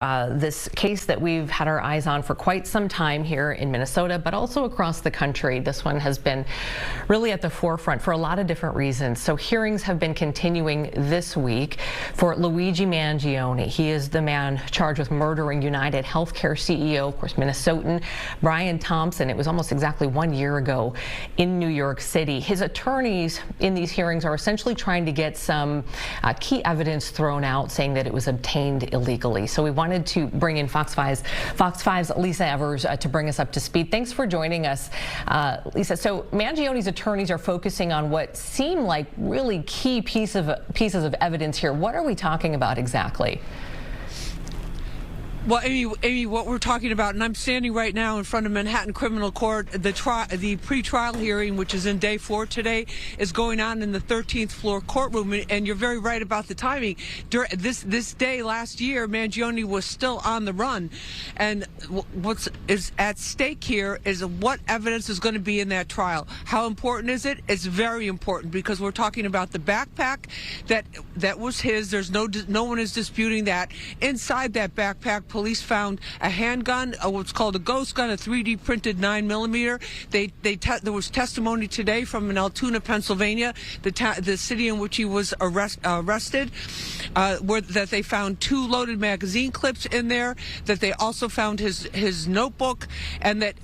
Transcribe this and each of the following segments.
This case that we've had our eyes on for quite some time here in Minnesota, but also across the country. This one has been really at the forefront for a lot of different reasons. So hearings have been continuing this week for Luige Mangione. He is the man charged with murdering UnitedHealth Group CEO, of course, Minnesotan Brian Thompson. It was almost exactly 1 year ago in New York City. His attorneys in these hearings are essentially trying to get some key evidence thrown out, saying that it was obtained illegally. So we wanted to bring in Fox 5's Lisa Evers to bring us up to speed. Thanks for joining us, Lisa. So Mangione's attorneys are focusing on what seem like really key pieces of evidence here. What are we talking about exactly? Well, Amy, what we're talking about, and I'm standing right now in front of Manhattan Criminal Court, the pre-trial hearing, which is in day 4 today, is going on in the 13th floor courtroom, and you're very right about the timing. During this day last year, Mangione was still on the run, and what is at stake here is what evidence is going to be in that trial. How important is it? It's very important, because we're talking about the backpack that was his. There's no one is disputing that. Inside that backpack, police found a handgun, what's called a ghost gun, a 3D printed 9mm. There was testimony today from in Altoona, Pennsylvania, the city in which he was arrested, that they found 2 loaded magazine clips in there, that they also found his notebook, and that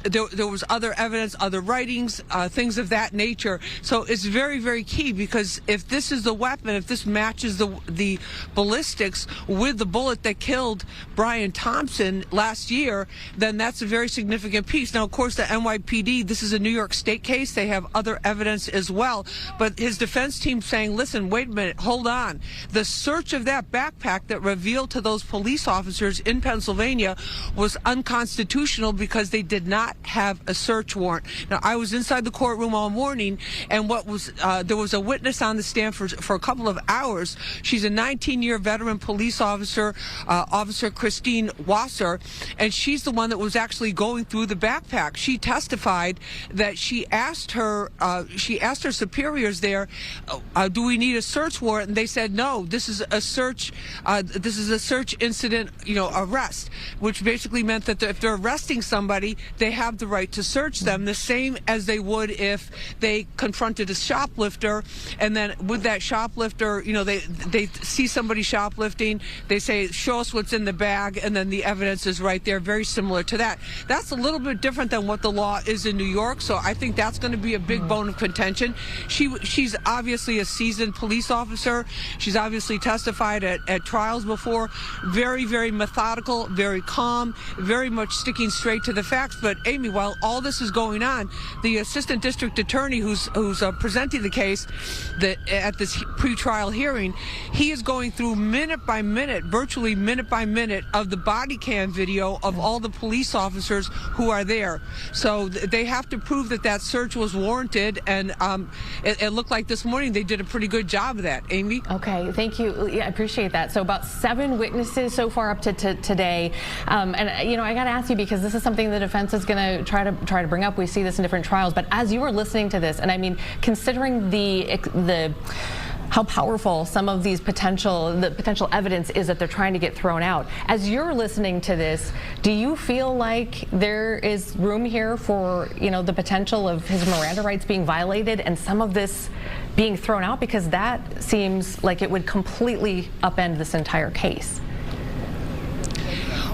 there was other evidence, other writings, things of that nature. So it's very, very key, because if this is the weapon, if this matches the ballistics with the bullet that killed Brian Thompson last year, then that's a very significant piece. Now, of course, the NYPD, this is a New York State case. They have other evidence as well. But his defense team saying, listen, wait a minute, hold on. The search of that backpack that revealed to those police officers in Pennsylvania was unconstitutional, because they did not have a search warrant. Now, I was inside the courtroom all morning, and there was a witness on the stand for a couple of hours. She's a 19-year veteran police officer, Officer Christine Wasser, and she's the one that was actually going through the backpack. She testified that she asked her superiors there, do we need a search warrant? And they said no. This is a search. This is a search incident, arrest, which basically meant that if they're arresting somebody, they have the right to search them, the same as they would if they confronted a shoplifter, and then with that shoplifter, they see somebody shoplifting, they say, show us what's in the bag, and then the evidence is right there. Very similar to that. That's a little bit different than what the law is in New York, so I think that's going to be a big bone of contention. She's obviously a seasoned police officer. She's obviously testified at trials before. Very, very methodical, very calm, very much sticking straight to the facts. But Amy, while all this is going on, the assistant district attorney who's presenting the case at this pre-trial hearing, he is going through minute by minute, virtually minute by minute, of the body cam video of all the police officers who are there. So they have to prove that search was warranted, and it looked like this morning they did a pretty good job of that. Amy? Okay, thank you. Yeah, I appreciate that. So about 7 witnesses so far up to today, and I got to ask you, because this is something the defense is going to try to bring up. We see this in different trials, but as you were listening to this, and I mean, considering how powerful some of these potential evidence is that they're trying to get thrown out, as you're listening to this, do you feel like there is room here for the potential of his Miranda rights being violated and some of this being thrown out? Because that seems like it would completely upend this entire case.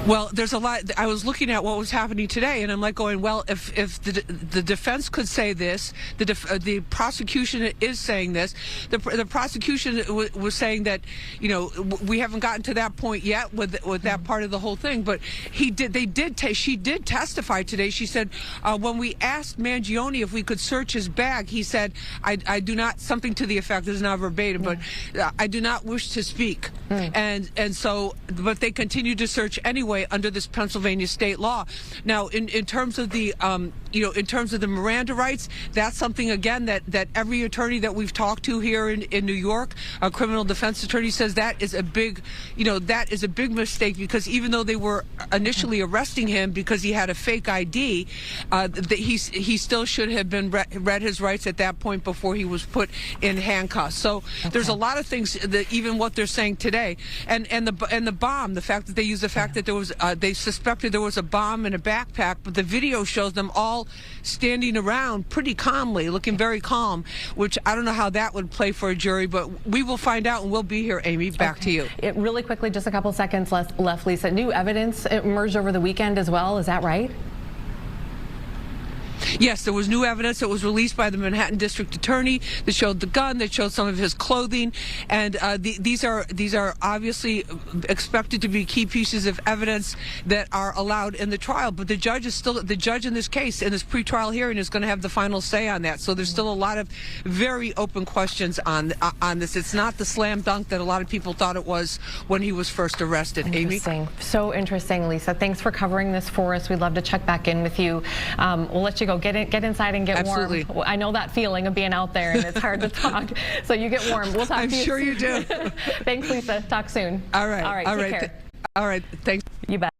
Well, there's a lot. I was looking at what was happening today, and I'm like going, well, if the defense could say this, the prosecution is saying this. The prosecution was saying that, we haven't gotten to that point yet with that part of the whole thing. But she did testify today. She said, when we asked Mangione if we could search his bag, he said, I do not, something to the effect, this is not verbatim, but I do not wish to speak. And so, but they continued to search anyway. anyway under this Pennsylvania state law. Now, in terms of the in terms of the Miranda rights, that's something again that every attorney that we've talked to here in New York, a criminal defense attorney, says that is a big mistake, because even though they were initially arresting him because he had a fake ID, he still should have been read his rights at that point before he was put in handcuffs. So there's a lot of things that even what they're saying today, and the bomb, the fact that they used the fact that there was they suspected there was a bomb in a backpack, but the video shows them all standing around pretty calmly, looking very calm, which I don't know how that would play for a jury, but we will find out, and we'll be here. Amy, back to you. Really quickly, just a couple seconds left, Lisa. New evidence emerged over the weekend as well, is that right? Yes, there was new evidence that was released by the Manhattan District Attorney that showed the gun, that showed some of his clothing, and these are obviously expected to be key pieces of evidence that are allowed in the trial. But the judge in this case, in this pretrial hearing, is going to have the final say on that. So there's still a lot of very open questions on this. It's not the slam dunk that a lot of people thought it was when he was first arrested. Interesting. Amy? So interesting, Lisa. Thanks for covering this for us. We'd love to check back in with you. We'll let you go. Get inside and get Absolutely. warm. I know that feeling of being out there and it's hard to talk. So you get warm. We'll talk I'm to you sure soon. you do. Thanks, Lisa. Talk soon. All right. All right. Take care. All right. Thanks. You bet.